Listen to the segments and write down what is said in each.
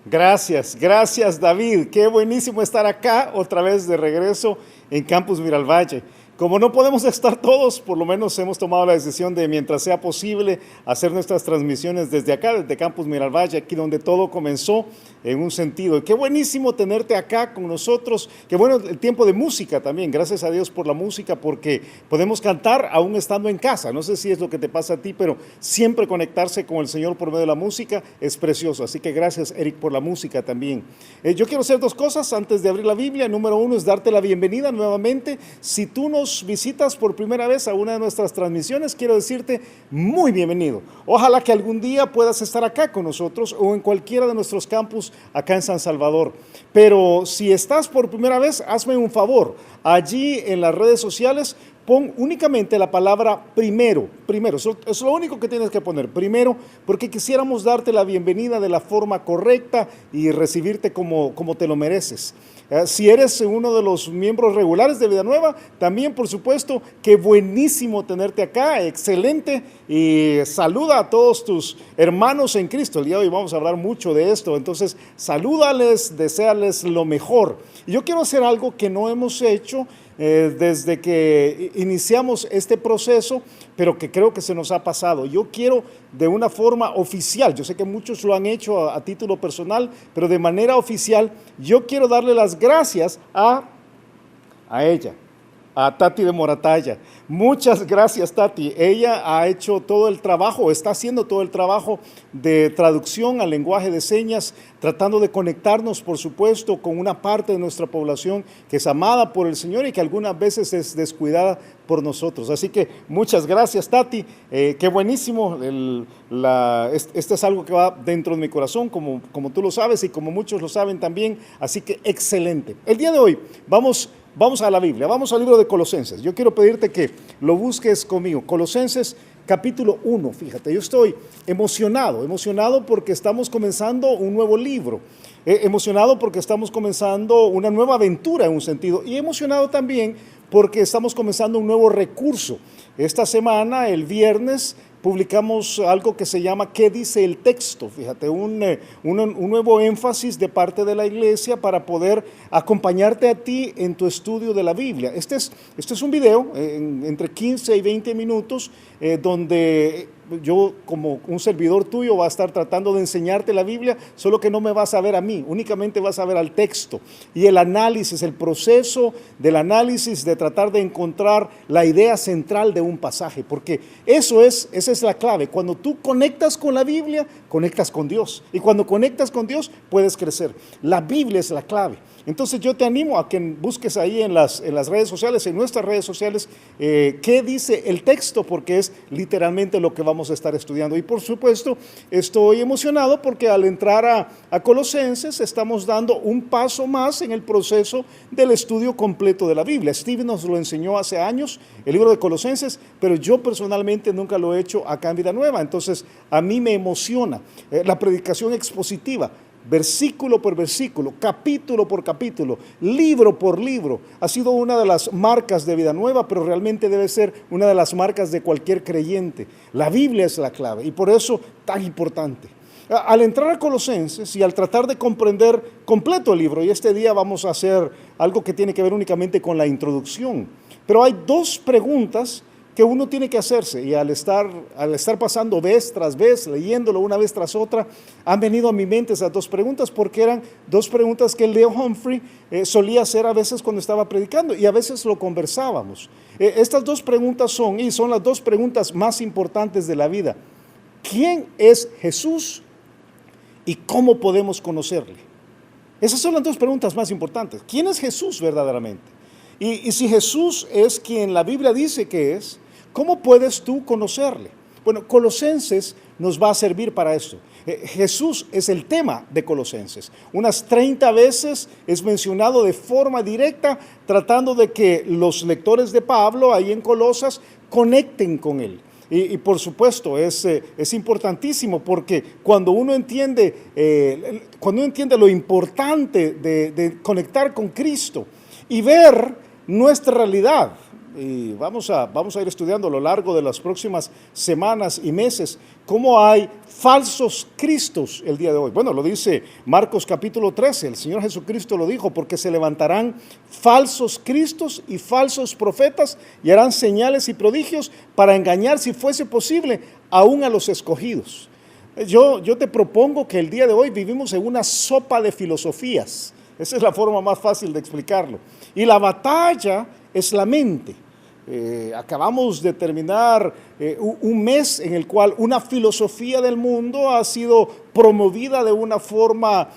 Gracias David, qué buenísimo estar acá otra vez de regreso en Campus Miralvalle. Como no podemos estar todos, por lo menos hemos tomado la decisión de, mientras sea posible, hacer nuestras transmisiones desde acá, desde Campus Miralvalle, aquí donde todo comenzó en un sentido. Y qué buenísimo tenerte acá con nosotros. Qué bueno el tiempo de música también. Gracias a Dios por la música, porque podemos cantar aún estando en casa. No sé si es lo que te pasa a ti, pero siempre conectarse con el Señor por medio de la música es precioso. Así que gracias, Eric, por la música también. Yo quiero hacer dos cosas antes de abrir la Biblia. Número uno es darte la bienvenida nuevamente. Si tú nos visitas por primera vez a una de nuestras transmisiones, quiero decirte muy bienvenido. Ojalá que algún día puedas estar acá con nosotros o en cualquiera de nuestros campus acá en San Salvador. Pero si estás por primera vez, hazme un favor. Allí en las redes sociales pon únicamente la palabra primero, eso es lo único que tienes que poner, primero, porque quisiéramos darte la bienvenida de la forma correcta y recibirte como te lo mereces. Si eres uno de los miembros regulares de Vida Nueva, también por supuesto, qué buenísimo tenerte acá, excelente, y saluda a todos tus hermanos en Cristo. El día de hoy vamos a hablar mucho de esto, entonces salúdales, deséales lo mejor. Y yo quiero hacer algo que no hemos hecho desde que iniciamos este proceso, pero que creo que se nos ha pasado. Yo quiero de una forma oficial, yo sé que muchos lo han hecho a título personal, pero de manera oficial, yo quiero darle las gracias a ella, a Tati de Moratalla. Muchas gracias, Tati. Ella ha hecho todo el trabajo, está haciendo todo el trabajo de traducción al lenguaje de señas, tratando de conectarnos, por supuesto, con una parte de nuestra población que es amada por el Señor y que algunas veces es descuidada por nosotros. Así que muchas gracias, Tati. Qué buenísimo. Este es algo que va dentro de mi corazón, como tú lo sabes y como muchos lo saben también. Así que excelente. El día de hoy vamos a la Biblia, vamos al libro de Colosenses. Yo quiero pedirte que lo busques conmigo. Colosenses capítulo 1, fíjate, yo estoy emocionado porque estamos comenzando un nuevo libro, emocionado porque estamos comenzando una nueva aventura en un sentido, y emocionado también porque estamos comenzando un nuevo recurso. Esta semana, el viernes, publicamos algo que se llama ¿Qué dice el texto? Fíjate, un nuevo énfasis de parte de la iglesia para poder acompañarte a ti en tu estudio de la Biblia. Este es un video entre 15 y 20 minutos donde yo, como un servidor tuyo, va a estar tratando de enseñarte la Biblia, solo que no me vas a ver a mí, únicamente vas a ver al texto y el análisis, el proceso del análisis, de tratar de encontrar la idea central de un pasaje, porque esa es la clave. Cuando tú conectas con la Biblia, conectas con Dios, y cuando conectas con Dios, puedes crecer. La Biblia es la clave. Entonces yo te animo a que busques ahí en las redes sociales, en nuestras redes sociales, qué dice el texto, porque es literalmente lo que vamos a estar estudiando. Y por supuesto, estoy emocionado porque al entrar a Colosenses estamos dando un paso más en el proceso del estudio completo de la Biblia. Steve nos lo enseñó hace años, el libro de Colosenses, pero yo personalmente nunca lo he hecho acá en Vida Nueva. Entonces a mí me emociona la predicación expositiva, versículo por versículo, capítulo por capítulo, libro por libro. Ha sido una de las marcas de Vida Nueva, pero realmente debe ser una de las marcas de cualquier creyente. La Biblia es la clave y por eso tan importante. Al entrar a Colosenses y al tratar de comprender completo el libro, y este día vamos a hacer algo que tiene que ver únicamente con la introducción, pero hay dos preguntas que uno tiene que hacerse, y al estar pasando vez tras vez, leyéndolo una vez tras otra, han venido a mi mente esas dos preguntas, porque eran dos preguntas que Leo Humphrey solía hacer a veces cuando estaba predicando, y a veces lo conversábamos. Estas dos preguntas son las dos preguntas más importantes de la vida. ¿Quién es Jesús y cómo podemos conocerle? Esas son las dos preguntas más importantes. ¿Quién es Jesús verdaderamente? Y si Jesús es quien la Biblia dice que es, ¿cómo puedes tú conocerle? Bueno, Colosenses nos va a servir para esto. Jesús es el tema de Colosenses. Unas 30 veces es mencionado de forma directa, tratando de que los lectores de Pablo ahí en Colosas conecten con él. Y por supuesto es importantísimo, porque cuando uno entiende lo importante de conectar con Cristo y ver nuestra realidad, y vamos a ir estudiando a lo largo de las próximas semanas y meses cómo hay falsos cristos el día de hoy. Bueno, lo dice Marcos capítulo 13, el Señor Jesucristo lo dijo, porque se levantarán falsos cristos y falsos profetas y harán señales y prodigios para engañar, si fuese posible, aún a los escogidos. Yo te propongo que el día de hoy vivimos en una sopa de filosofías. Esa es la forma más fácil de explicarlo. Y la batalla es la mente. Acabamos de terminar un mes en el cual una filosofía del mundo ha sido promovida de una forma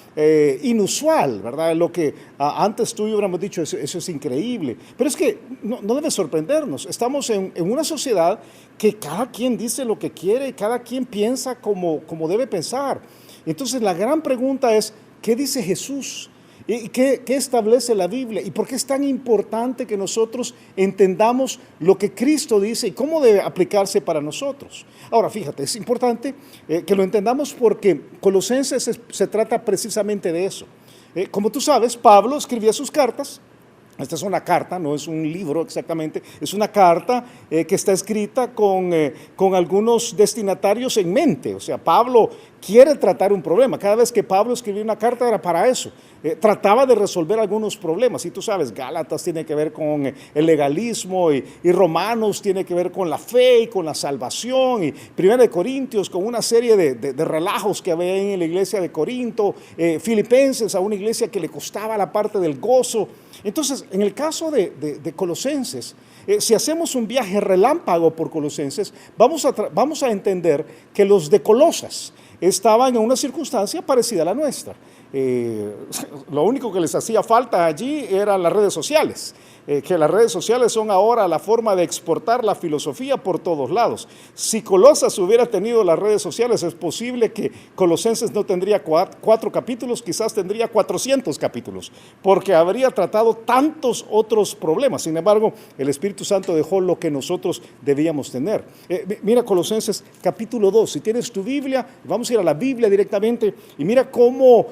inusual, ¿verdad? Lo que antes tú y yo hubiéramos dicho, eso es increíble. Pero es que no debe sorprendernos. Estamos en una sociedad que cada quien dice lo que quiere y cada quien piensa como debe pensar. Entonces la gran pregunta es, ¿qué dice Jesús? ¿Y qué establece la Biblia? ¿Y por qué es tan importante que nosotros entendamos lo que Cristo dice y cómo debe aplicarse para nosotros? Ahora, fíjate, es importante que lo entendamos porque Colosenses se trata precisamente de eso. Como tú sabes, Pablo escribía sus cartas. Esta es una carta, no es un libro exactamente, es una carta que está escrita con algunos destinatarios en mente. O sea, Pablo quiere tratar un problema. Cada vez que Pablo escribía una carta era para eso. Trataba de resolver algunos problemas. Y tú sabes, Gálatas tiene que ver con el legalismo y Romanos tiene que ver con la fe y con la salvación. Y 1 Corintios con una serie de relajos que había en la iglesia de Corinto. Filipenses, a una iglesia que le costaba la parte del gozo. Entonces, en el caso de Colosenses, si hacemos un viaje relámpago por Colosenses, vamos a entender que los de Colosas estaban en una circunstancia parecida a la nuestra. Lo único que les hacía falta allí eran las redes sociales, que las redes sociales son ahora la forma de exportar la filosofía por todos lados. Si Colosas hubiera tenido las redes sociales, es posible que Colosenses no tendría 4 capítulos, quizás tendría 400 capítulos, porque habría tratado tantos otros problemas. Sin embargo, el Espíritu Santo dejó lo que nosotros debíamos tener. Mira Colosenses capítulo 2, si tienes tu Biblia, vamos a ir a la Biblia directamente y mira cómo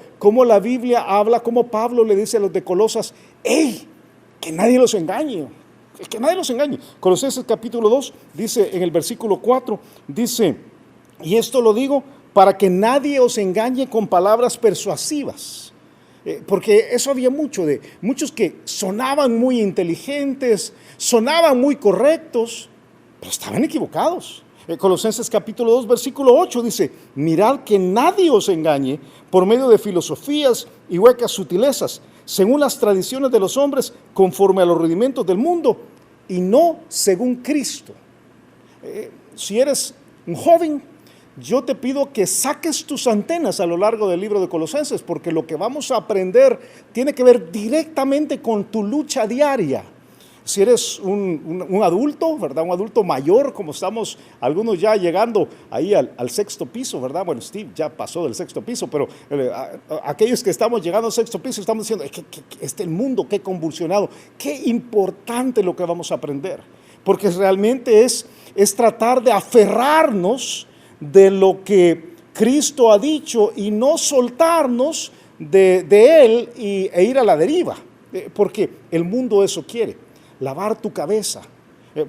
la Biblia habla, cómo Pablo le dice a los de Colosas, ¡hey! Que nadie los engañe, que nadie los engañe. Colosenses capítulo 2 dice en el versículo 4, dice, y esto lo digo para que nadie os engañe con palabras persuasivas. Porque eso había muchos que sonaban muy inteligentes, sonaban muy correctos, pero estaban equivocados. Colosenses capítulo 2 versículo 8 dice, mirad que nadie os engañe por medio de filosofías y huecas sutilezas, según las tradiciones de los hombres, conforme a los rudimentos del mundo, y no según Cristo. Si eres un joven, yo te pido que saques tus antenas a lo largo del libro de Colosenses, porque lo que vamos a aprender tiene que ver directamente con tu lucha diaria. Si eres un adulto, ¿verdad? Un adulto mayor, como estamos algunos ya llegando ahí al 6º piso, ¿verdad? Bueno, Steve ya pasó del 6º piso, pero aquellos que estamos llegando al 6º piso estamos diciendo, el mundo, qué convulsionado, qué importante lo que vamos a aprender, porque realmente es tratar de aferrarnos de lo que Cristo ha dicho y no soltarnos de Él e ir a la deriva, porque el mundo eso quiere. Lavar tu cabeza.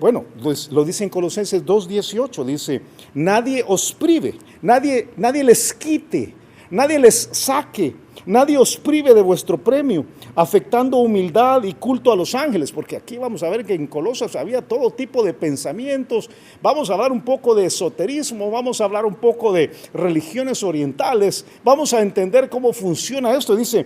Bueno, pues lo dice en Colosenses 2:18, dice, nadie os prive, nadie les quite, nadie les saque, nadie os prive de vuestro premio, afectando humildad y culto a los ángeles, porque aquí vamos a ver que en Colosas había todo tipo de pensamientos. Vamos a hablar un poco de esoterismo, vamos a hablar un poco de religiones orientales, vamos a entender cómo funciona esto. Dice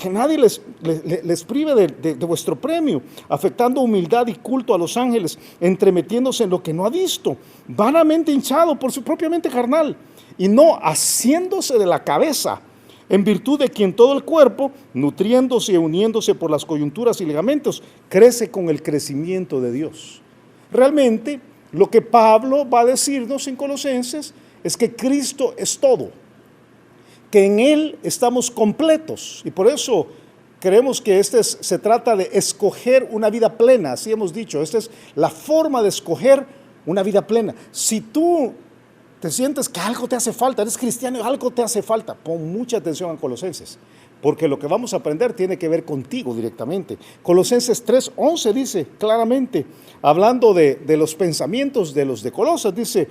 que nadie les prive de vuestro premio, afectando humildad y culto a los ángeles, entremetiéndose en lo que no ha visto, vanamente hinchado por su propia mente carnal, y no haciéndose de la cabeza, en virtud de quien todo el cuerpo, nutriéndose y uniéndose por las coyunturas y ligamentos, crece con el crecimiento de Dios. Realmente, lo que Pablo va a decirnos en Colosenses es que Cristo es todo, que en Él estamos completos, y por eso creemos que se trata de escoger una vida plena, así hemos dicho, esta es la forma de escoger una vida plena. Si tú te sientes que algo te hace falta, eres cristiano y algo te hace falta, pon mucha atención a Colosenses. porque lo que vamos a aprender tiene que ver contigo directamente. Colosenses 3:11 dice claramente, hablando de los pensamientos de los de Colosas, dice,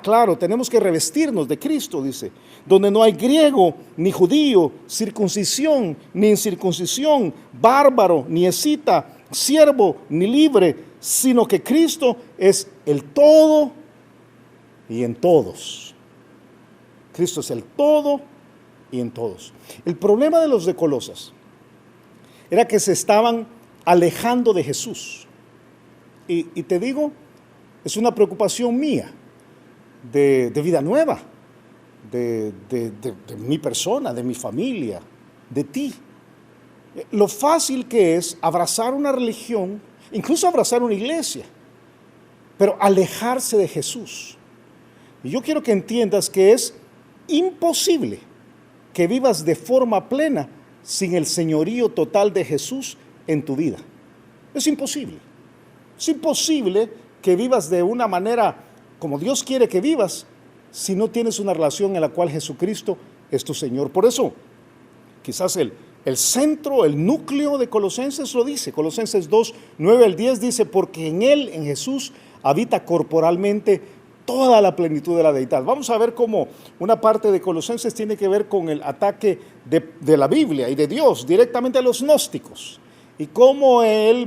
claro, tenemos que revestirnos de Cristo, dice, donde no hay griego, ni judío, circuncisión, ni incircuncisión, bárbaro, ni escita, siervo, ni libre, sino que Cristo es el todo y en todos. Cristo es el todo y en todos. El problema de los de Colosas era que se estaban alejando de Jesús. Y te digo, es una preocupación mía, de vida nueva, de mi persona, de mi familia, de ti. Lo fácil que es abrazar una religión, incluso abrazar una iglesia, pero alejarse de Jesús. Y yo quiero que entiendas que es imposible que vivas de forma plena sin el señorío total de Jesús en tu vida. Es imposible. Es imposible que vivas de una manera como Dios quiere que vivas si no tienes una relación en la cual Jesucristo es tu Señor. Por eso, quizás el centro, el núcleo de Colosenses lo dice. Colosenses 2:9-10 dice, porque en Él, en Jesús, habita corporalmente toda la plenitud de la deidad. Vamos a ver cómo una parte de Colosenses tiene que ver con el ataque de la Biblia y de Dios directamente a los gnósticos. Y cómo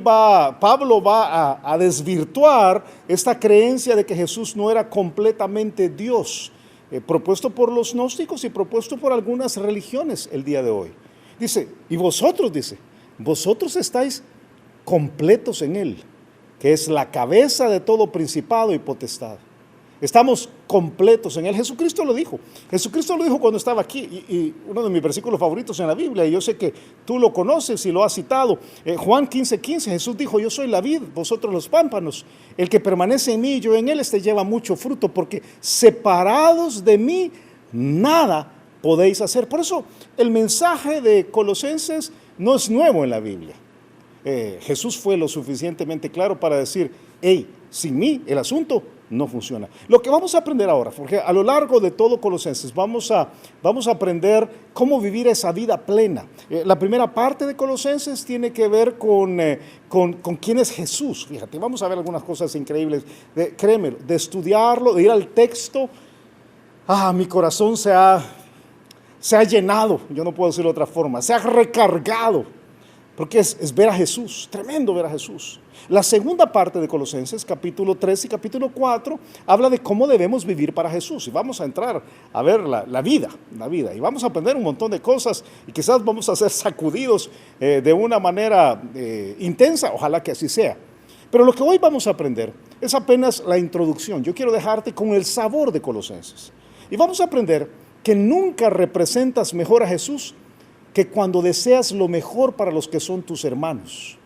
Pablo va a desvirtuar esta creencia de que Jesús no era completamente Dios, propuesto por los gnósticos y propuesto por algunas religiones el día de hoy. Dice, y vosotros, dice, vosotros estáis completos en Él, que es la cabeza de todo principado y potestad. Estamos completos en Él. Jesucristo lo dijo. Jesucristo lo dijo cuando estaba aquí. Y uno de mis versículos favoritos en la Biblia, y yo sé que tú lo conoces y lo has citado. Juan 15:15, Jesús dijo, yo soy la vid, vosotros los pámpanos. El que permanece en mí y yo en Él, este lleva mucho fruto, porque separados de mí, nada podéis hacer. Por eso, el mensaje de Colosenses no es nuevo en la Biblia. Jesús fue lo suficientemente claro para decir, hey, sin mí el asunto no funciona. Lo que vamos a aprender ahora, porque a lo largo de todo Colosenses vamos a aprender cómo vivir esa vida plena. La primera parte de Colosenses tiene que ver con quién es Jesús. Fíjate, vamos a ver algunas cosas increíbles. Créeme, de estudiarlo, de ir al texto, mi corazón se ha llenado, yo no puedo decirlo de otra forma, se ha recargado, porque es ver a Jesús, tremendo ver a Jesús. La segunda parte de Colosenses, capítulo 3 y capítulo 4, habla de cómo debemos vivir para Jesús. Y vamos a entrar a ver la vida, y vamos a aprender un montón de cosas, y quizás vamos a ser sacudidos de una manera intensa, ojalá que así sea. Pero lo que hoy vamos a aprender es apenas la introducción. Yo quiero dejarte con el sabor de Colosenses. Y vamos a aprender que nunca representas mejor a Jesús que cuando deseas lo mejor para los que son tus hermanos.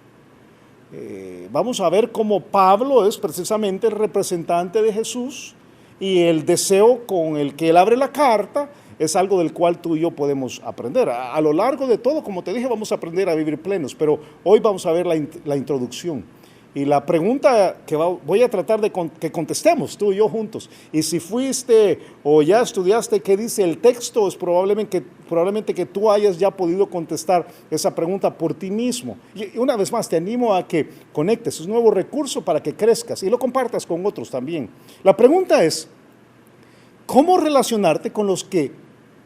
Vamos a ver cómo Pablo es precisamente el representante de Jesús, y el deseo con el que él abre la carta es algo del cual tú y yo podemos aprender. A lo largo de todo, como te dije, vamos a aprender a vivir plenos, pero hoy vamos a ver la introducción. Y la pregunta que voy a tratar de que contestemos tú y yo juntos, y si fuiste o ya estudiaste qué dice el texto, es probablemente que tú hayas ya podido contestar esa pregunta por ti mismo. Y una vez más te animo a que conectes un nuevo recurso para que crezcas y lo compartas con otros también. La pregunta es, ¿cómo relacionarte con los que,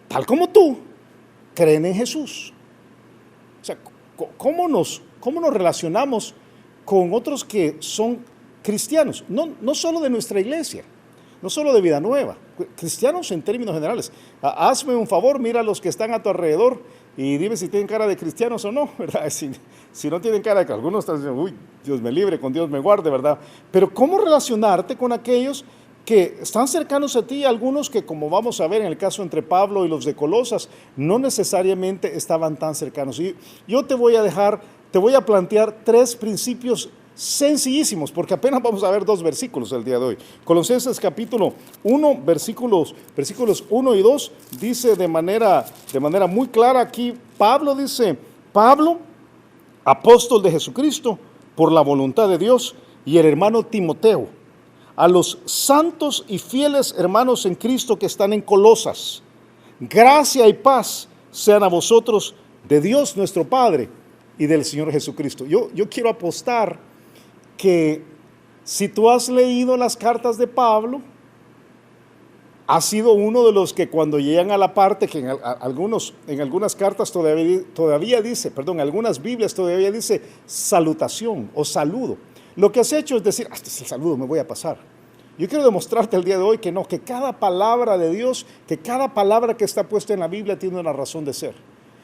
tal como tú, creen en Jesús? O sea, ¿cómo nos relacionamos con otros que son cristianos? No solo de nuestra iglesia, no solo de Vida Nueva, cristianos en términos generales. Hazme un favor, mira a los que están a tu alrededor y dime si tienen cara de cristianos o no, ¿verdad? Si no tienen cara de que algunos están diciendo, uy, Dios me libre, con Dios me guarde, ¿verdad? Pero ¿cómo relacionarte con aquellos que están cercanos a ti, algunos que, como vamos a ver en el caso entre Pablo y los de Colosas, no necesariamente estaban tan cercanos? Y yo te voy a plantear 3 principios sencillísimos, porque apenas vamos a ver 2 versículos el día de hoy. Colosenses capítulo 1, versículos 1 y 2, dice de manera muy clara aquí, Pablo dice, Pablo, apóstol de Jesucristo, por la voluntad de Dios, y el hermano Timoteo, a los santos y fieles hermanos en Cristo que están en Colosas, gracia y paz sean a vosotros de Dios nuestro Padre y del Señor Jesucristo. Yo quiero apostar que si tú has leído las cartas de Pablo, has sido uno de los que cuando llegan a la parte que en algunas cartas todavía dice, perdón, en algunas Biblias todavía dice salutación o saludo. Lo que has hecho es decir, este es el saludo, me voy a pasar. Yo quiero demostrarte el día de hoy que no, que cada palabra de Dios, que cada palabra que está puesta en la Biblia tiene una razón de ser.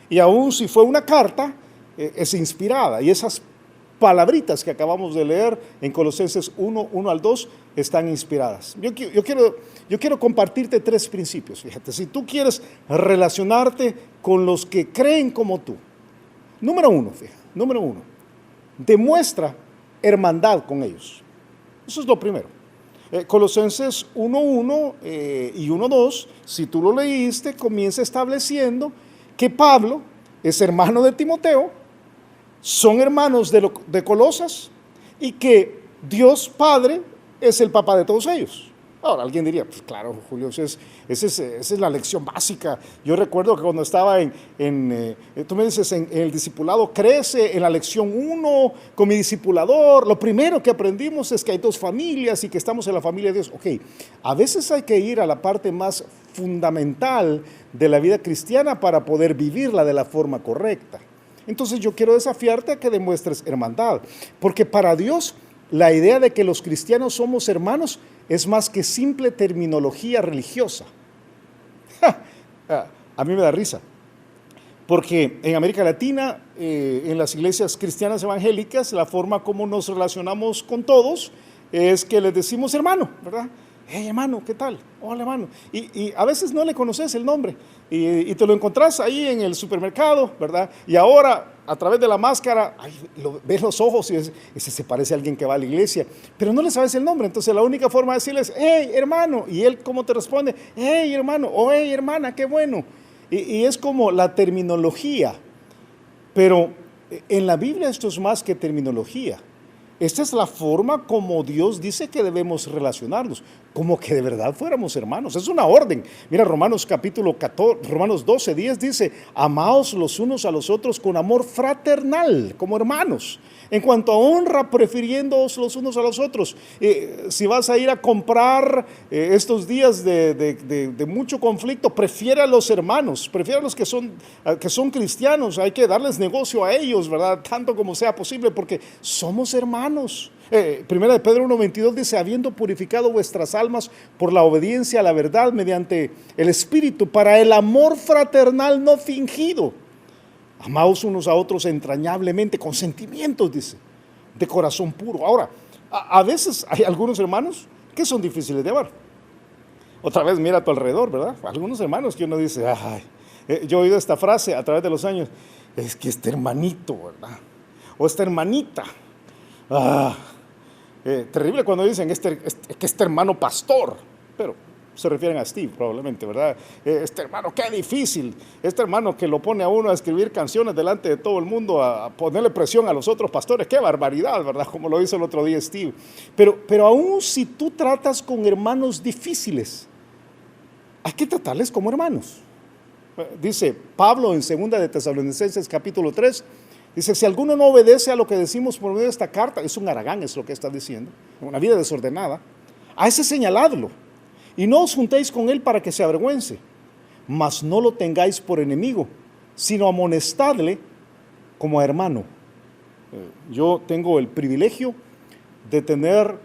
Y aún si fue una carta, es inspirada. Y esas palabritas que acabamos de leer en Colosenses 1 al 2 están inspiradas. Yo quiero compartirte 3 principios. Fíjate, si tú quieres relacionarte con los que creen como tú. Número 1, demuestra hermandad con ellos. Eso es lo primero. Colosenses 1:1 y 1:2, si tú lo leíste, comienza estableciendo que Pablo es hermano de Timoteo, son hermanos de Colosas y que Dios Padre es el papá de todos ellos. Ahora, alguien diría, pues claro, Julio, esa es la lección básica. Yo recuerdo que cuando estaba tú me dices, en el discipulado, crece en la lección 1 con mi discipulador. Lo primero que aprendimos es que hay 2 familias y que estamos en la familia de Dios. Ok, a veces hay que ir a la parte más fundamental de la vida cristiana para poder vivirla de la forma correcta. Entonces yo quiero desafiarte a que demuestres hermandad, porque para Dios la idea de que los cristianos somos hermanos es más que simple terminología religiosa. A mí me da risa, porque en América Latina, en las iglesias cristianas evangélicas, la forma como nos relacionamos con todos es que les decimos hermano, ¿verdad? Hey, hermano, ¿qué tal? Hola, hermano. Y a veces no le conoces el nombre y te lo encontrás ahí en el supermercado, ¿verdad? Y ahora, a través de la máscara, ves los ojos y ese se parece a alguien que va a la iglesia, pero no le sabes el nombre. Entonces la única forma de decirle es, hey, hermano. Y él, ¿cómo te responde? Hey, hermano, o hey, hermana, qué bueno. Y es como la terminología. Pero en la Biblia esto es más que terminología. Esta es la forma como Dios dice que debemos relacionarnos, como que de verdad fuéramos hermanos. Es una orden. Mira, Romanos 12:10 dice, amaos los unos a los otros con amor fraternal, como hermanos. En cuanto a honra, prefiriéndoos los unos a los otros. Si vas a ir a comprar estos días de mucho conflicto, prefiere a los hermanos, prefiere a los que son cristianos. Hay que darles negocio a ellos, ¿verdad? Tanto como sea posible, porque somos hermanos. Primera de Pedro 1:22 dice, habiendo purificado vuestras almas por la obediencia a la verdad mediante el Espíritu, para el amor fraternal no fingido. Amaos unos a otros entrañablemente, con sentimientos, dice, de corazón puro. Ahora, a veces hay algunos hermanos que son difíciles de amar. Otra vez mira a tu alrededor, ¿verdad? Algunos hermanos que uno dice, ay, yo he oído esta frase a través de los años, es que este hermanito, ¿verdad? O esta hermanita. Terrible cuando dicen que este hermano pastor, pero se refieren a Steve probablemente, ¿verdad? Este hermano, qué difícil, este hermano que lo pone a uno a escribir canciones delante de todo el mundo, a ponerle presión a los otros pastores, qué barbaridad, ¿verdad? Como lo hizo el otro día Steve. Pero aún si tú tratas con hermanos difíciles, hay que tratarles como hermanos. Dice Pablo en 2 de Tesalonicenses capítulo 3, dice, si alguno no obedece a lo que decimos por medio de esta carta, es un haragán, es lo que está diciendo, una vida desordenada, a ese señaladlo, y no os juntéis con él para que se avergüence, mas no lo tengáis por enemigo, sino amonestadle como a hermano. Yo tengo el privilegio de tener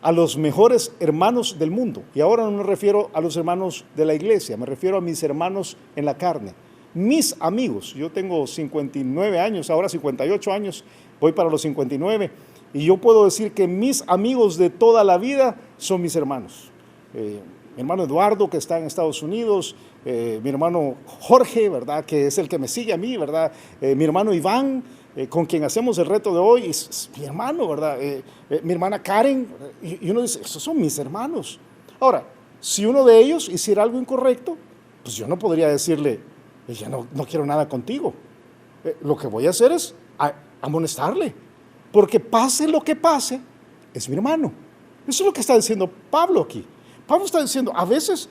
a los mejores hermanos del mundo, y ahora no me refiero a los hermanos de la iglesia, me refiero a mis hermanos en la carne. Mis amigos, yo tengo 59 años, ahora 58 años, voy para los 59, y yo puedo decir que mis amigos de toda la vida son mis hermanos. Mi hermano Eduardo, que está en Estados Unidos, mi hermano Jorge, ¿verdad?, que es el que me sigue a mí, ¿verdad?, mi hermano Iván, con quien hacemos el reto de hoy, es mi hermano, ¿verdad?, mi hermana Karen, y uno dice, esos son mis hermanos. Ahora, si uno de ellos hiciera algo incorrecto, pues yo no podría decirle, ya no quiero nada contigo. Lo que voy a hacer es amonestarle, porque pase lo que pase, es mi hermano. Eso es lo que está diciendo Pablo aquí. Pablo está diciendo, a veces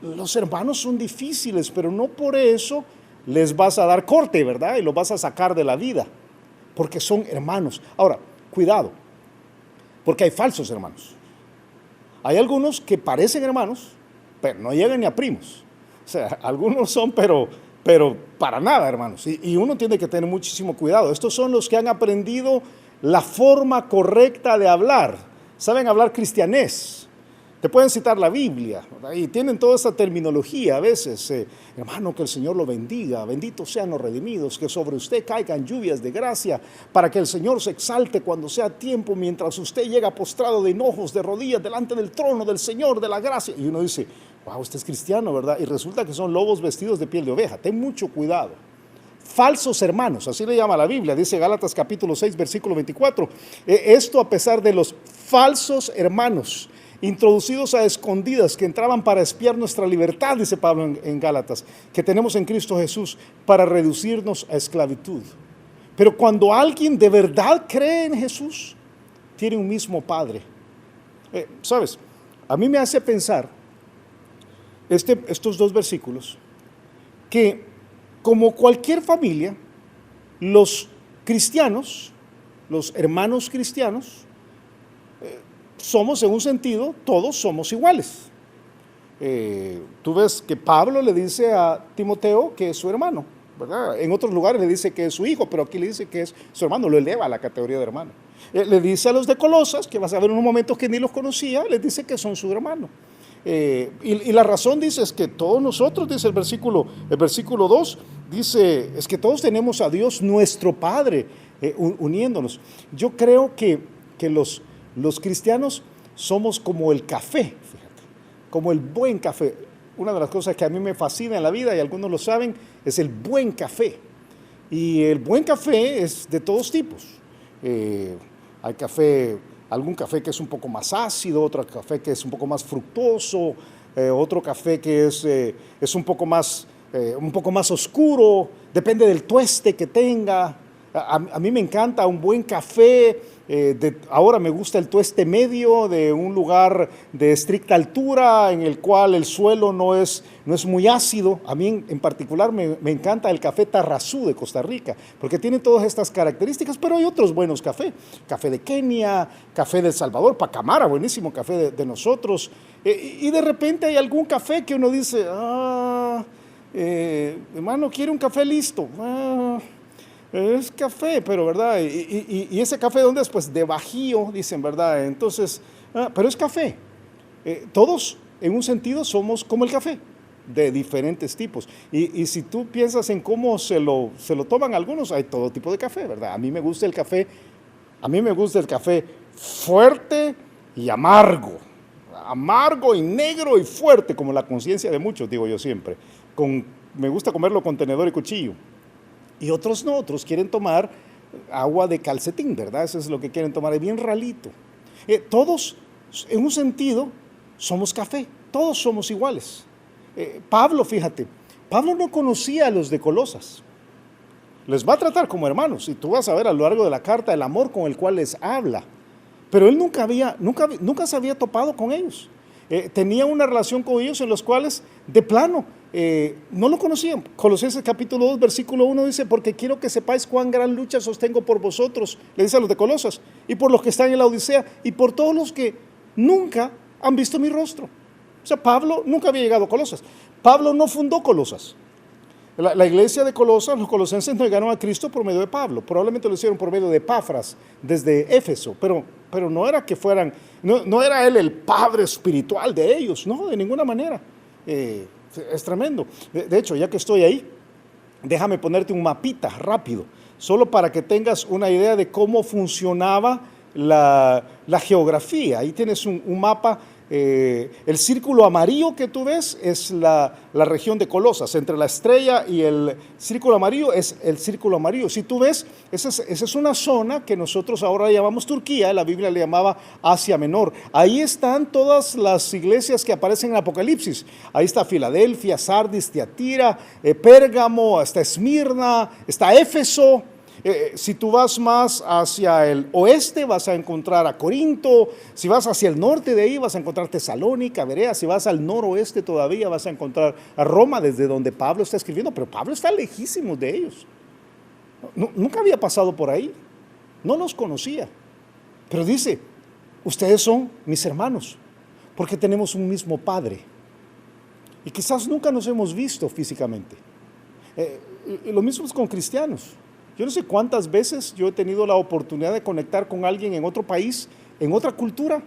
los hermanos son difíciles, pero no por eso les vas a dar corte, ¿verdad? Y los vas a sacar de la vida, porque son hermanos. Ahora, cuidado, porque hay falsos hermanos. Hay algunos que parecen hermanos, pero no llegan ni a primos. O sea, algunos son, pero para nada, hermanos. Y uno tiene que tener muchísimo cuidado. Estos son los que han aprendido la forma correcta de hablar. Saben hablar cristianés. Te pueden citar la Biblia, ¿verdad? Y tienen toda esa terminología a veces. Hermano, que el Señor lo bendiga, benditos sean los redimidos, que sobre usted caigan lluvias de gracia, para que el Señor se exalte cuando sea tiempo, mientras usted llega postrado de hinojos, de rodillas, delante del trono del Señor de la gracia. Y uno dice, wow, usted es cristiano, ¿verdad? Y resulta que son lobos vestidos de piel de oveja. Ten mucho cuidado. Falsos hermanos, así le llama la Biblia, dice Gálatas capítulo 6, versículo 24. Esto a pesar de los falsos hermanos, introducidos a escondidas, que entraban para espiar nuestra libertad, dice Pablo en Gálatas, que tenemos en Cristo Jesús, para reducirnos a esclavitud. Pero cuando alguien de verdad cree en Jesús, tiene un mismo Padre. ¿Sabes? A mí me hace pensar estos dos versículos, que como cualquier familia, los cristianos, los hermanos cristianos, somos en un sentido, todos somos iguales. Tú ves que Pablo le dice a Timoteo que es su hermano, ¿verdad? En otros lugares le dice que es su hijo, pero aquí le dice que es su hermano, lo eleva a la categoría de hermano. Le dice a los de Colosas, que vas a ver en unos momentos que ni los conocía, les dice que son su hermano. Y la razón, dice, es que todos nosotros, dice el versículo 2, dice, es que todos tenemos a Dios nuestro Padre uniéndonos. Yo creo que los cristianos somos como el café, fíjate, como el buen café. Una de las cosas que a mí me fascina en la vida, y algunos lo saben, es el buen café. Y el buen café es de todos tipos. Hay café, algún café que es un poco más ácido, otro café que es un poco más fructuoso, otro café que es un poco más oscuro, depende del tueste que tenga. A mí me encanta un buen café, ahora me gusta el tueste medio, de un lugar de estricta altura, en el cual el suelo no es muy ácido. A mí en particular me encanta el café Tarrazú de Costa Rica, porque tiene todas estas características, pero hay otros buenos cafés. Café de Kenia, café de El Salvador, Pacamara, buenísimo café de nosotros. Y de repente hay algún café que uno dice, hermano, ¿quiere un café listo? Es café, pero ¿verdad? Y ese café, ¿dónde es? Pues de Bajío, dicen, ¿verdad? Entonces, pero es café. Todos, en un sentido, somos como el café, de diferentes tipos. Y si tú piensas en cómo se lo toman algunos, hay todo tipo de café, ¿verdad? A mí me gusta el café fuerte y amargo. Amargo y negro y fuerte, como la conciencia de muchos, digo yo siempre. Me gusta comerlo con tenedor y cuchillo. Y otros no, otros quieren tomar agua de calcetín, ¿verdad? Eso es lo que quieren tomar, es bien ralito. Todos, en un sentido, somos café, todos somos iguales. Pablo, fíjate, Pablo no conocía a los de Colosas. Les va a tratar como hermanos, y tú vas a ver a lo largo de la carta el amor con el cual les habla. Pero él nunca se había topado con ellos. Tenía una relación con ellos en los cuales, de plano, no lo conocían. Colosenses capítulo 2, versículo 1 dice, porque quiero que sepáis cuán gran lucha sostengo por vosotros, le dice a los de Colosas, y por los que están en la Odisea, y por todos los que nunca han visto mi rostro. O sea, Pablo nunca había llegado a Colosas. Pablo no fundó Colosas. La iglesia de Colosas, los colosenses no llegaron a Cristo por medio de Pablo, probablemente lo hicieron por medio de Epafras desde Éfeso, pero no era que fueran, no era él el padre espiritual de ellos, no, de ninguna manera. Es tremendo. De hecho, ya que estoy ahí, déjame ponerte un mapita rápido, solo para que tengas una idea de cómo funcionaba la geografía. Ahí tienes un mapa. El círculo amarillo que tú ves es la región de Colosas, entre la estrella y el círculo amarillo es el círculo amarillo. Si tú ves, esa es una zona que nosotros ahora llamamos Turquía, la Biblia le llamaba Asia Menor. Ahí están todas las iglesias que aparecen en Apocalipsis. Ahí está Filadelfia, Sardis, Tiatira, Pérgamo, está Esmirna, está Éfeso. Si tú vas más hacia el oeste, vas a encontrar a Corinto. Si vas hacia el norte de ahí, vas a encontrar Tesalónica, Berea. Si vas al noroeste todavía, vas a encontrar a Roma, desde donde Pablo está escribiendo. Pero Pablo está lejísimos de ellos. Nunca había pasado por ahí. No los conocía. Pero dice, ustedes son mis hermanos, porque tenemos un mismo Padre. Y quizás nunca nos hemos visto físicamente. Lo mismo es con cristianos. Yo no sé cuántas veces yo he tenido la oportunidad de conectar con alguien en otro país, en otra cultura,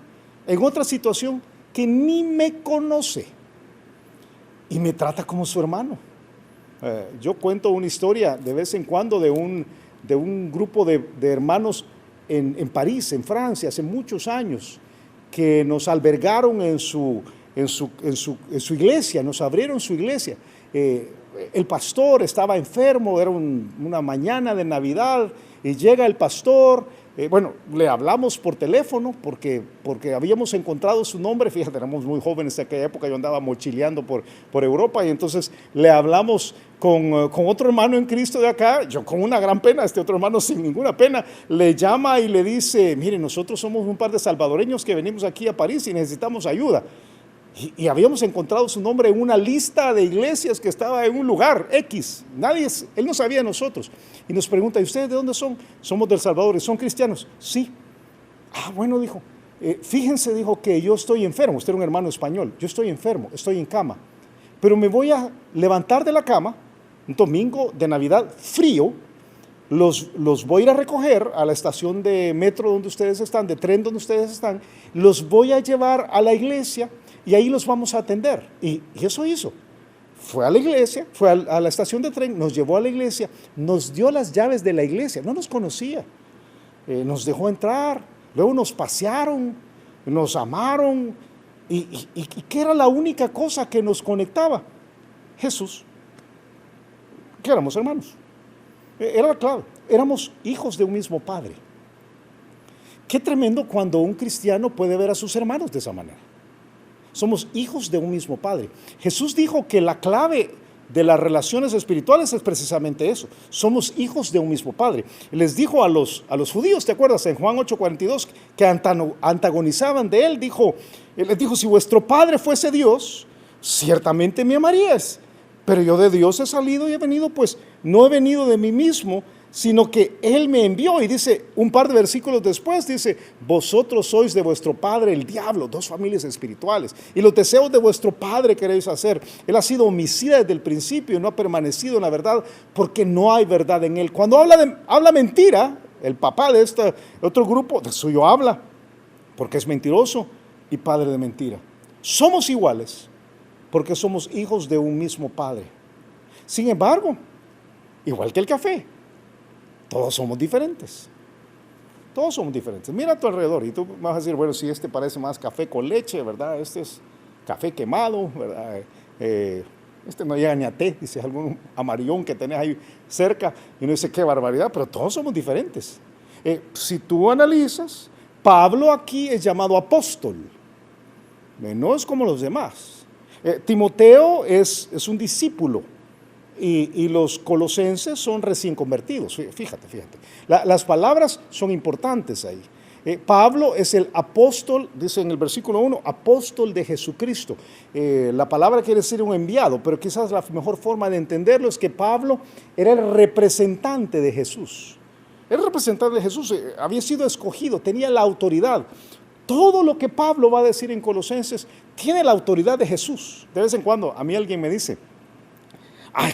en otra situación, que ni me conoce y me trata como su hermano. Yo cuento una historia de vez en cuando de un grupo de hermanos en París, en Francia, hace muchos años, que nos albergaron en su iglesia, nos abrieron su iglesia. El pastor estaba enfermo, era una mañana de Navidad, y llega el pastor, le hablamos por teléfono porque habíamos encontrado su nombre. Fíjate, éramos muy jóvenes en aquella época, yo andaba mochileando por Europa, y entonces le hablamos con otro hermano en Cristo de acá, yo con una gran pena, este otro hermano sin ninguna pena, le llama y le dice, mire, nosotros somos un par de salvadoreños que venimos aquí a París y necesitamos ayuda. Y habíamos encontrado su nombre en una lista de iglesias que estaba en un lugar X. Él no sabía de nosotros. Y nos pregunta, ¿y ustedes de dónde son? Somos del Salvador. ¿Y son cristianos? Sí. Bueno, dijo, fíjense, dijo, que yo estoy enfermo. Usted era un hermano español. Yo estoy enfermo, estoy en cama. Pero me voy a levantar de la cama, un domingo de Navidad frío, los voy a ir a recoger a la estación de metro donde ustedes están, de tren donde ustedes están, los voy a llevar a la iglesia y ahí los vamos a atender. Y eso hizo. Fue a la iglesia, fue a la estación de tren, nos llevó a la iglesia, nos dio las llaves de la iglesia, no nos conocía, nos dejó entrar, luego nos pasearon, nos amaron, y ¿qué era la única cosa que nos conectaba? Jesús, que éramos hermanos. Era la clave, éramos hijos de un mismo Padre. Qué tremendo cuando un cristiano puede ver a sus hermanos de esa manera. Somos hijos de un mismo Padre. Jesús dijo que la clave de las relaciones espirituales es precisamente eso. Somos hijos de un mismo Padre. Les dijo a los judíos, ¿te acuerdas? En Juan 8:42, que antagonizaban de él, les dijo, si vuestro Padre fuese Dios, ciertamente me amarías. Pero yo de Dios he salido y he venido, pues no he venido de mí mismo, sino que Él me envió. Y dice, un par de versículos después, dice, vosotros sois de vuestro padre el diablo, dos familias espirituales, y los deseos de vuestro padre queréis hacer. Él ha sido homicida desde el principio y no ha permanecido en la verdad, porque no hay verdad en Él. Cuando habla mentira, el papá de este otro grupo, de suyo habla, porque es mentiroso y padre de mentira. Somos iguales, porque somos hijos de un mismo Padre. Sin embargo, igual que el café, todos somos diferentes. Todos somos diferentes. Mira a tu alrededor y tú vas a decir, bueno, si este parece más café con leche, ¿verdad? Este es café quemado, ¿verdad? Este no llega ni a té, dice algún amarillón que tenés ahí cerca, y no dice qué barbaridad, pero todos somos diferentes. Si tú analizas, Pablo aquí es llamado apóstol, no es como los demás. Timoteo es un discípulo. Y los colosenses son recién convertidos. Fíjate. Las palabras son importantes ahí. Pablo es el apóstol, dice en el versículo 1, apóstol de Jesucristo. La palabra quiere decir un enviado, pero quizás la mejor forma de entenderlo es que Pablo era el representante de Jesús. Era el representante de Jesús, había sido escogido, tenía la autoridad. Todo lo que Pablo va a decir en Colosenses tiene la autoridad de Jesús. De vez en cuando a mí alguien me dice,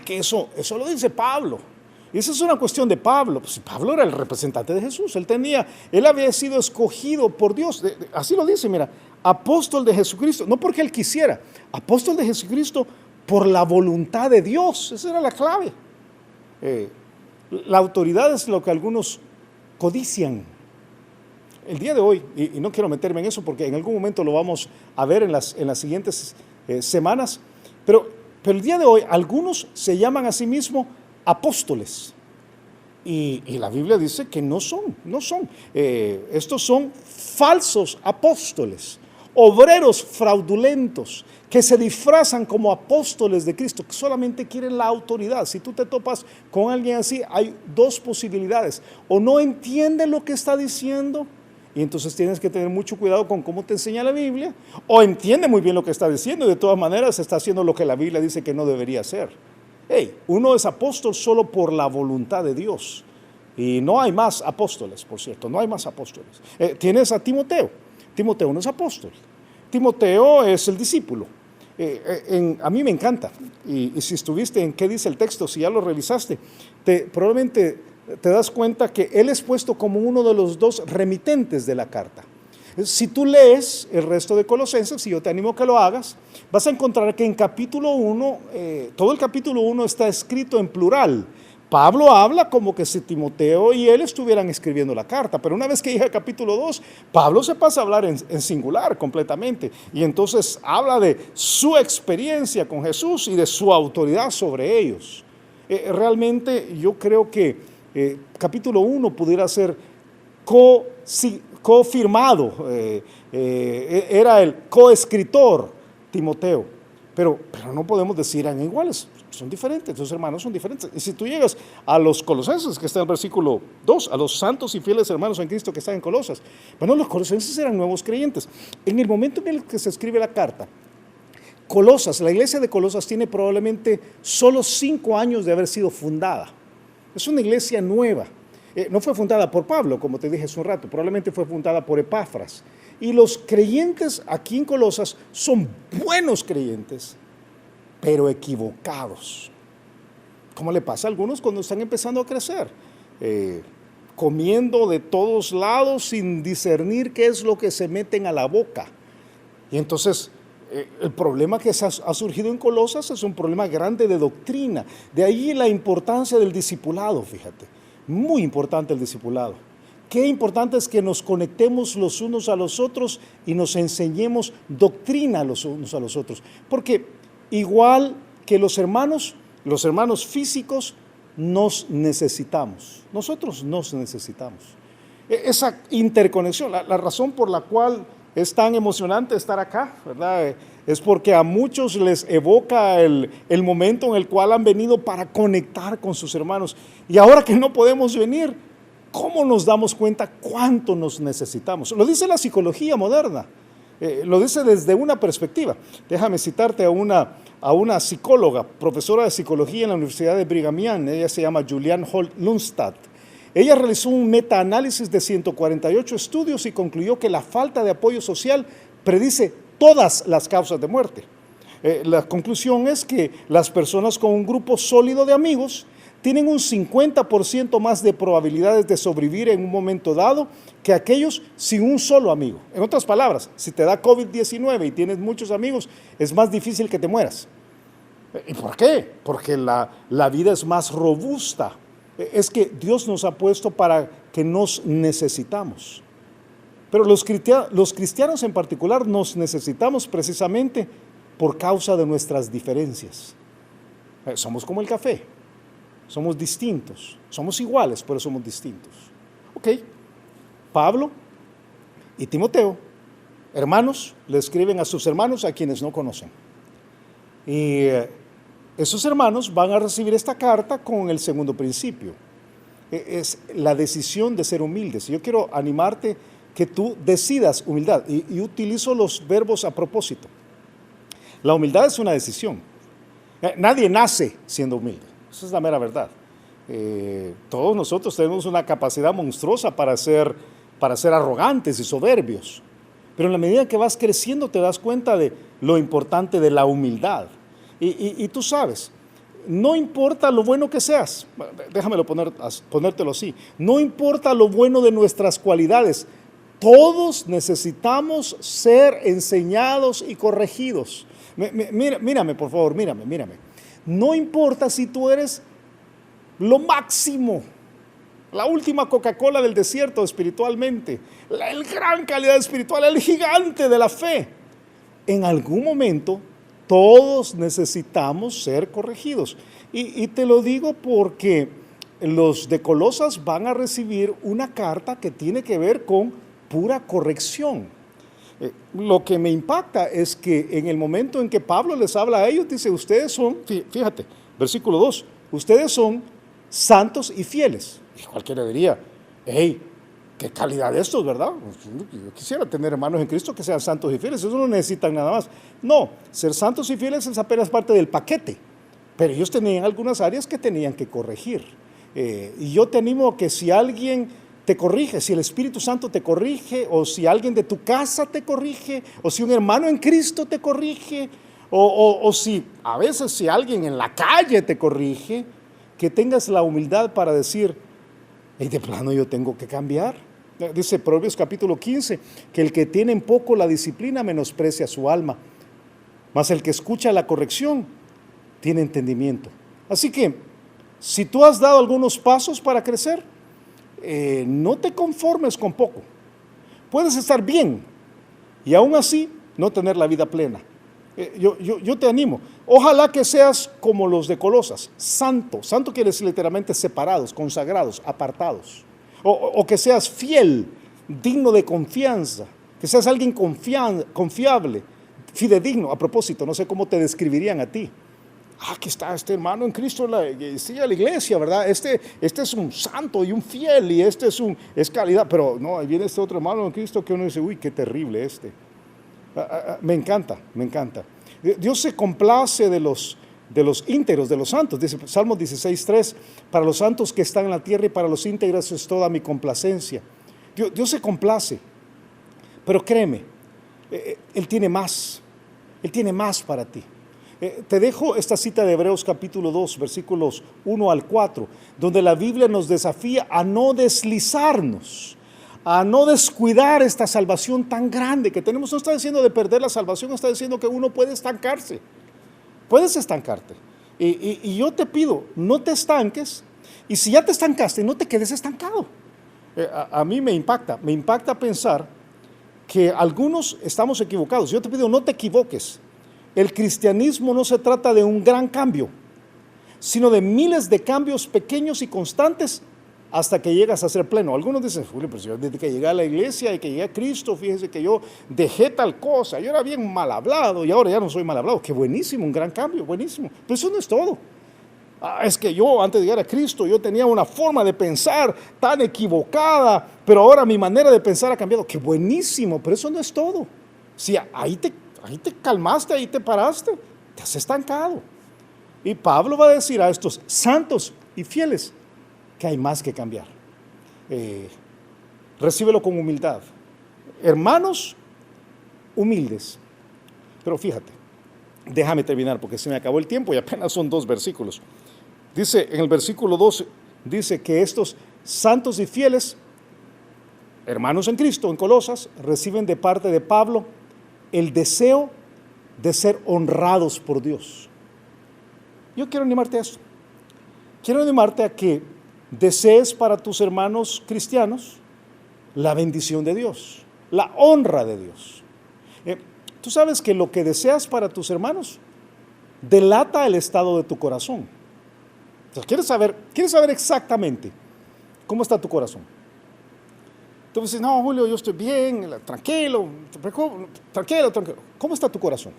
que eso lo dice Pablo. Y esa es una cuestión de Pablo. Pues Pablo era el representante de Jesús. Él había sido escogido por Dios. Así lo dice, mira, apóstol de Jesucristo. No porque él quisiera, apóstol de Jesucristo por la voluntad de Dios. Esa era la clave. La autoridad es lo que algunos codician. El día de hoy, y no quiero meterme en eso porque en algún momento lo vamos a ver en las siguientes semanas, pero el día de hoy algunos se llaman a sí mismos apóstoles y la Biblia dice que no son. Estos son falsos apóstoles obreros fraudulentos que se disfrazan como apóstoles de Cristo, que solamente quieren la autoridad. Si tú te topas con alguien así, hay dos posibilidades: o no entiende lo que está diciendo, y entonces tienes que tener mucho cuidado con cómo te enseña la Biblia, o entiende muy bien lo que está diciendo y de todas maneras está haciendo lo que la Biblia dice que no debería hacer. Hey, uno es apóstol solo por la voluntad de Dios. Y no hay más apóstoles, por cierto, no hay más apóstoles. Tienes a Timoteo. Timoteo no es apóstol. Timoteo es el discípulo. A mí me encanta. Y si estuviste en qué dice el texto, si ya lo revisaste, probablemente te das cuenta que él es puesto como uno de los dos remitentes de la carta. Si tú lees el resto de Colosenses, y yo te animo a que lo hagas, vas a encontrar que en capítulo 1, todo el capítulo 1 está escrito en plural. Pablo habla como que si Timoteo y él estuvieran escribiendo la carta, pero una vez que llega al capítulo 2, Pablo se pasa a hablar en singular completamente, y entonces habla de su experiencia con Jesús y de su autoridad sobre ellos. Realmente yo creo que capítulo 1 pudiera ser cofirmado, era el coescritor Timoteo, pero no podemos decir eran iguales. Son diferentes, los hermanos son diferentes. Y si tú llegas a los Colosenses, que está en el versículo 2, a los santos y fieles hermanos en Cristo que están en Colosas, bueno, los Colosenses eran nuevos creyentes. En el momento en el que se escribe la carta, Colosas, la iglesia de Colosas tiene probablemente solo 5 años de haber sido fundada. Es una iglesia nueva. No fue fundada por Pablo, como te dije hace un rato, probablemente fue fundada por Epafras. Y los creyentes aquí en Colosas son buenos creyentes, pero equivocados. ¿Cómo le pasa a algunos cuando están empezando a crecer? Comiendo de todos lados sin discernir qué es lo que se meten a la boca. Y entonces el problema que ha surgido en Colosas es un problema grande de doctrina. De ahí la importancia del discipulado, fíjate. Muy importante el discipulado. Qué importante es que nos conectemos los unos a los otros y nos enseñemos doctrina los unos a los otros. Porque igual que los hermanos físicos, nos necesitamos. Nosotros nos necesitamos. Esa interconexión, la razón por la cual es tan emocionante estar acá, ¿verdad? Es porque a muchos les evoca el momento en el cual han venido para conectar con sus hermanos. Y ahora que no podemos venir, ¿cómo nos damos cuenta cuánto nos necesitamos? Lo dice la psicología moderna. Lo dice desde una perspectiva. Déjame citarte a una psicóloga, profesora de psicología en la Universidad de Brigham Young. Ella se llama Julianne Holt-Lunstad. Ella realizó un metaanálisis de 148 estudios y concluyó que la falta de apoyo social predice todas las causas de muerte. La conclusión es que las personas con un grupo sólido de amigos tienen un 50% más de probabilidades de sobrevivir en un momento dado que aquellos sin un solo amigo. En otras palabras, si te da COVID-19 y tienes muchos amigos, es más difícil que te mueras. ¿Y por qué? Porque la vida es más robusta. Es que Dios nos ha puesto para que nos necesitamos. Pero los cristianos en particular nos necesitamos precisamente por causa de nuestras diferencias. Somos como el café. Somos distintos, somos iguales, pero somos distintos. Ok, Pablo y Timoteo, hermanos, le escriben a sus hermanos a quienes no conocen. Y esos hermanos van a recibir esta carta con el segundo principio. Es la decisión de ser humildes. Yo quiero animarte que tú decidas humildad y utilizo los verbos a propósito. La humildad es una decisión. Nadie nace siendo humilde. Esa es la mera verdad. Todos nosotros tenemos una capacidad monstruosa para ser arrogantes y soberbios. Pero en la medida que vas creciendo te das cuenta de lo importante de la humildad. Y tú sabes, no importa lo bueno que seas, déjamelo ponértelo así, no importa lo bueno de nuestras cualidades, todos necesitamos ser enseñados y corregidos. Mírame, por favor, mírame. No importa si tú eres lo máximo, la última Coca-Cola del desierto espiritualmente, el gran calidad espiritual, el gigante de la fe. En algún momento todos necesitamos ser corregidos. Y te lo digo porque los de Colosas van a recibir una carta que tiene que ver con pura corrección. Lo que me impacta es que en el momento en que Pablo les habla a ellos, dice, ustedes son, fíjate, versículo 2, ustedes son santos y fieles. Y cualquiera diría, hey, qué calidad de estos, ¿verdad? Yo quisiera tener hermanos en Cristo que sean santos y fieles, eso no necesitan nada más. No, ser santos y fieles es apenas parte del paquete, pero ellos tenían algunas áreas que tenían que corregir. Y yo te animo a que si alguien te corrige, si el Espíritu Santo te corrige, o si alguien de tu casa te corrige, o si un hermano en Cristo te corrige, o si a veces si alguien en la calle te corrige, que tengas la humildad para decir, hey, de plano yo tengo que cambiar. Dice Proverbios capítulo 15, que el que tiene en poco la disciplina menosprecia su alma, mas el que escucha la corrección tiene entendimiento. Así que, si tú has dado algunos pasos para crecer, no te conformes con poco. Puedes estar bien y aún así no tener la vida plena. Yo te animo. Ojalá que seas como los de Colosas, santo. Santo quiere decir literalmente separados, consagrados, apartados. O que seas fiel, digno de confianza. Que seas alguien confiable, fidedigno. A propósito, no sé cómo te describirían a ti. Aquí está este hermano en Cristo, sigue a la iglesia, ¿verdad? Este es un santo y un fiel y este es calidad. Pero no, ahí viene este otro hermano en Cristo que uno dice, uy, qué terrible este. Me encanta, me encanta. Dios se complace de los íntegros, de los santos. Dice Salmos 16:3, para los santos que están en la tierra y para los íntegros es toda mi complacencia. Dios se complace, pero créeme, Él tiene más para ti. Te dejo esta cita de Hebreos capítulo 2, versículos 1 al 4, donde la Biblia nos desafía a no deslizarnos, a no descuidar esta salvación tan grande que tenemos. No está diciendo de perder la salvación, está diciendo que uno puede estancarse. Puedes estancarte. Y yo te pido, no te estanques, y si ya te estancaste, no te quedes estancado. A mí me impacta pensar que algunos estamos equivocados. Yo te pido, no te equivoques. El cristianismo no se trata de un gran cambio, sino de miles de cambios pequeños y constantes hasta que llegas a ser pleno. Algunos dicen, Julio, pues yo desde que llegué a la iglesia y que llegué a Cristo, fíjese que yo dejé tal cosa, yo era bien mal hablado y ahora ya no soy mal hablado. Qué buenísimo, un gran cambio, buenísimo. Pero eso no es todo. Es que yo antes de llegar a Cristo, yo tenía una forma de pensar tan equivocada, pero ahora mi manera de pensar ha cambiado. Qué buenísimo, pero eso no es todo. Si ahí te calmaste, ahí te paraste, te has estancado. Y Pablo va a decir a estos santos y fieles que hay más que cambiar. Recíbelo con humildad. Hermanos humildes. Pero fíjate, déjame terminar porque se me acabó el tiempo y apenas son 2 versículos. Dice en el versículo 12, dice que estos santos y fieles, hermanos en Cristo, en Colosas, reciben de parte de Pablo el deseo de ser honrados por Dios. Yo quiero animarte a eso. Quiero animarte a que desees para tus hermanos cristianos la bendición de Dios, la honra de Dios. Tú sabes que lo que deseas para tus hermanos delata el estado de tu corazón. Entonces, ¿quieres saber exactamente cómo está tu corazón? Tú dices, no, Julio, yo estoy bien, tranquilo. ¿Cómo está tu corazón?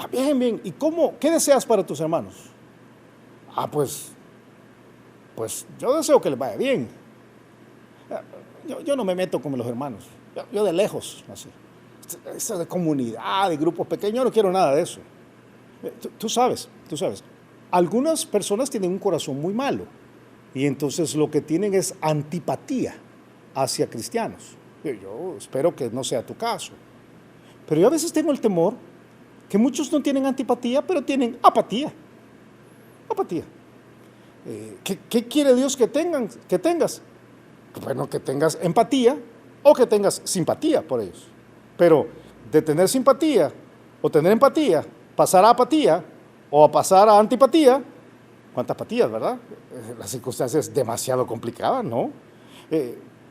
Bien. ¿Y qué deseas para tus hermanos? Pues yo deseo que les vaya bien. Yo no me meto con los hermanos. Yo de lejos, así. Esa de comunidad, de grupos pequeños, yo no quiero nada de eso. Tú sabes. Algunas personas tienen un corazón muy malo y entonces lo que tienen es antipatía hacia cristianos. Yo espero que no sea tu caso. Pero yo a veces tengo el temor que muchos no tienen antipatía, pero tienen apatía. ¿Qué quiere Dios que tengas? Bueno, que tengas empatía o que tengas simpatía por ellos. Pero de tener simpatía o tener empatía, pasar a apatía o a pasar a antipatía, ¿cuántas apatías, verdad? La circunstancia es demasiado complicada, ¿no?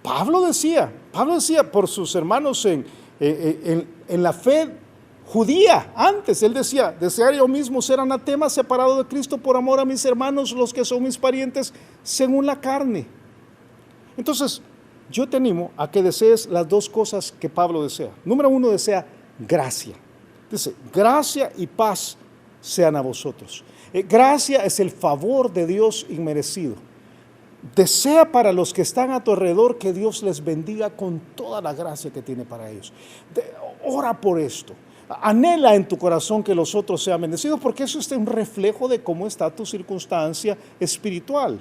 Pablo decía por sus hermanos en la fe judía, antes, él decía, desear yo mismo ser anatema, separado de Cristo por amor a mis hermanos, los que son mis parientes, según la carne. Entonces, yo te animo a que desees las dos cosas que Pablo desea. Número uno, desea gracia. Dice, gracia y paz sean a vosotros. Gracia es el favor de Dios inmerecido. Desea para los que están a tu alrededor que Dios les bendiga con toda la gracia que tiene para ellos. Ora por esto. Anhela en tu corazón que los otros sean bendecidos, porque eso es un reflejo de cómo está tu circunstancia espiritual.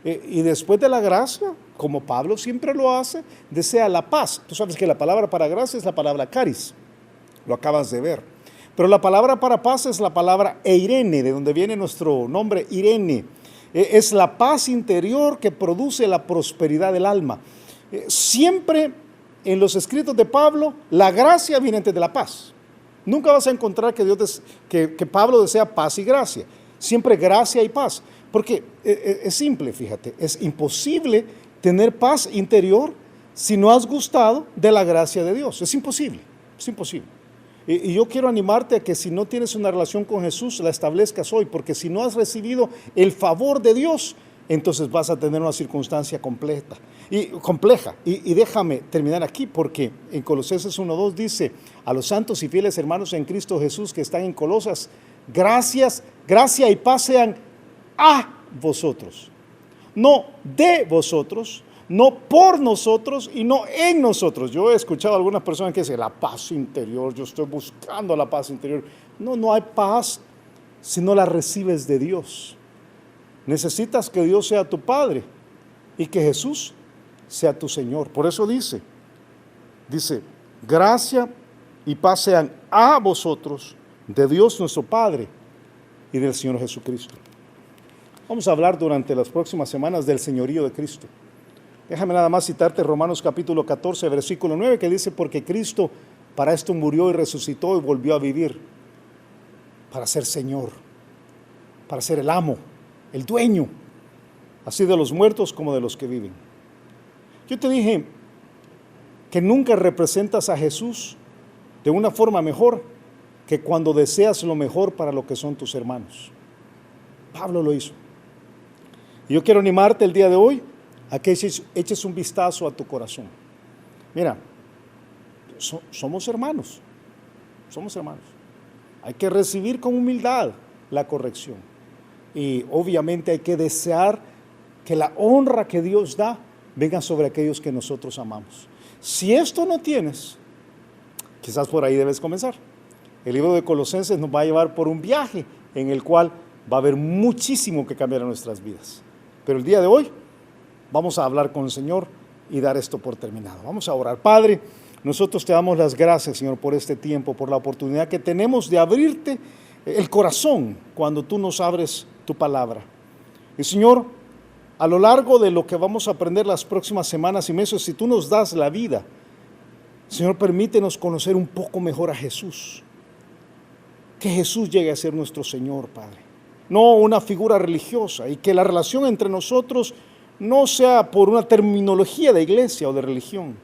Y después de la gracia, como Pablo siempre lo hace, desea la paz. Tú sabes que la palabra para gracia es la palabra caris, lo acabas de ver. Pero la palabra para paz es la palabra eirene, de donde viene nuestro nombre Irene. Es la paz interior que produce la prosperidad del alma. Siempre en los escritos de Pablo, la gracia viene antes de la paz. Nunca vas a encontrar que Pablo desea paz y gracia. Siempre gracia y paz. Porque es simple, fíjate, es imposible tener paz interior si no has gustado de la gracia de Dios. Es imposible, es imposible. Y yo quiero animarte a que si no tienes una relación con Jesús, la establezcas hoy, porque si no has recibido el favor de Dios, entonces vas a tener una circunstancia compleja. Y déjame terminar aquí, porque en Colosenses 1:2 dice, a los santos y fieles hermanos en Cristo Jesús que están en Colosas, gracia y paz sean a vosotros, no de vosotros, no por nosotros y no en nosotros. Yo he escuchado a algunas personas que dicen, la paz interior, yo estoy buscando la paz interior. No hay paz si no la recibes de Dios. Necesitas que Dios sea tu Padre y que Jesús sea tu Señor. Por eso dice, gracia y paz sean a vosotros, de Dios nuestro Padre y del Señor Jesucristo. Vamos a hablar durante las próximas semanas del señorío de Cristo. Déjame nada más citarte Romanos capítulo 14, versículo 9, que dice, porque Cristo para esto murió y resucitó y volvió a vivir, para ser Señor, para ser el amo, el dueño, así de los muertos como de los que viven. Yo te dije que nunca representas a Jesús de una forma mejor que cuando deseas lo mejor para lo que son tus hermanos. Pablo lo hizo. Y yo quiero animarte el día de hoy a que eches un vistazo a tu corazón. Mira, somos hermanos, somos hermanos. Hay que recibir con humildad la corrección. Y obviamente hay que desear que la honra que Dios da venga sobre aquellos que nosotros amamos. Si esto no tienes, quizás por ahí debes comenzar. El libro de Colosenses nos va a llevar por un viaje en el cual va a haber muchísimo que cambiar en nuestras vidas. Pero el día de hoy vamos a hablar con el Señor y dar esto por terminado. Vamos a orar. Padre, nosotros te damos las gracias, Señor, por este tiempo, por la oportunidad que tenemos de abrirte el corazón cuando tú nos abres tu palabra. Y Señor, a lo largo de lo que vamos a aprender las próximas semanas y meses, si tú nos das la vida, Señor, permítenos conocer un poco mejor a Jesús. Que Jesús llegue a ser nuestro Señor, Padre. No una figura religiosa, y que la relación entre nosotros no sea por una terminología de iglesia o de religión.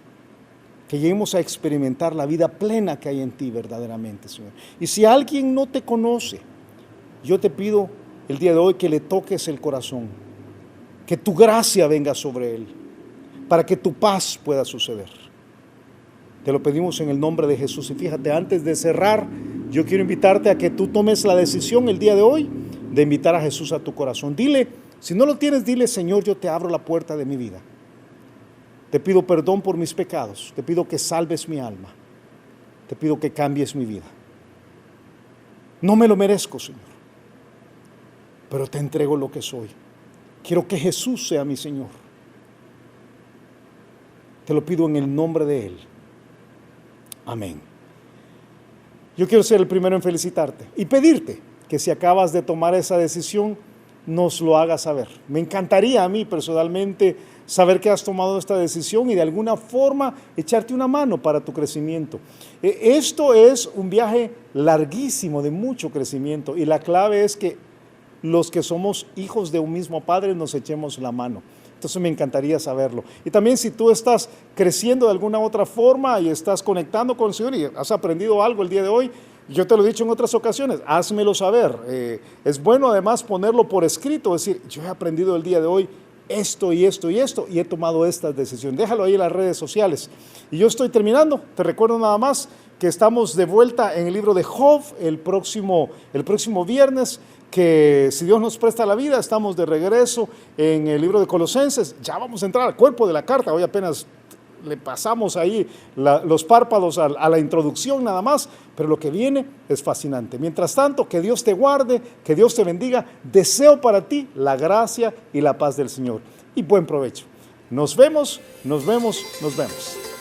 Que lleguemos a experimentar la vida plena que hay en ti verdaderamente, Señor. Y si alguien no te conoce, yo te pido el día de hoy que le toques el corazón, que tu gracia venga sobre él, para que tu paz pueda suceder. Te lo pedimos en el nombre de Jesús. Y fíjate, antes de cerrar, yo quiero invitarte a que tú tomes la decisión el día de hoy de invitar a Jesús a tu corazón. Dile, si no lo tienes, dile, Señor, yo te abro la puerta de mi vida. Te pido perdón por mis pecados. Te pido que salves mi alma. Te pido que cambies mi vida. No me lo merezco, Señor, pero te entrego lo que soy. Quiero que Jesús sea mi Señor. Te lo pido en el nombre de Él. Amén. Yo quiero ser el primero en felicitarte y pedirte que si acabas de tomar esa decisión, nos lo hagas saber. Me encantaría a mí personalmente saber que has tomado esta decisión y de alguna forma echarte una mano para tu crecimiento. Esto es un viaje larguísimo de mucho crecimiento y la clave es que los que somos hijos de un mismo Padre nos echemos la mano. Entonces me encantaría saberlo. Y también si tú estás creciendo de alguna otra forma y estás conectando con el Señor y has aprendido algo el día de hoy, yo te lo he dicho en otras ocasiones, házmelo saber. Es bueno además ponerlo por escrito, es decir, yo he aprendido el día de hoy esto y esto y esto, y he tomado esta decisión. Déjalo ahí en las redes sociales. Y yo estoy terminando, te recuerdo nada más que estamos de vuelta en el libro de Job el próximo viernes, que si Dios nos presta la vida, estamos de regreso en el libro de Colosenses. Ya vamos a entrar al cuerpo de la carta, hoy apenas le pasamos ahí los párpados a la introducción nada más, pero lo que viene es fascinante. Mientras tanto, que Dios te guarde, que Dios te bendiga. Deseo para ti la gracia y la paz del Señor. Y buen provecho. Nos vemos, nos vemos, nos vemos.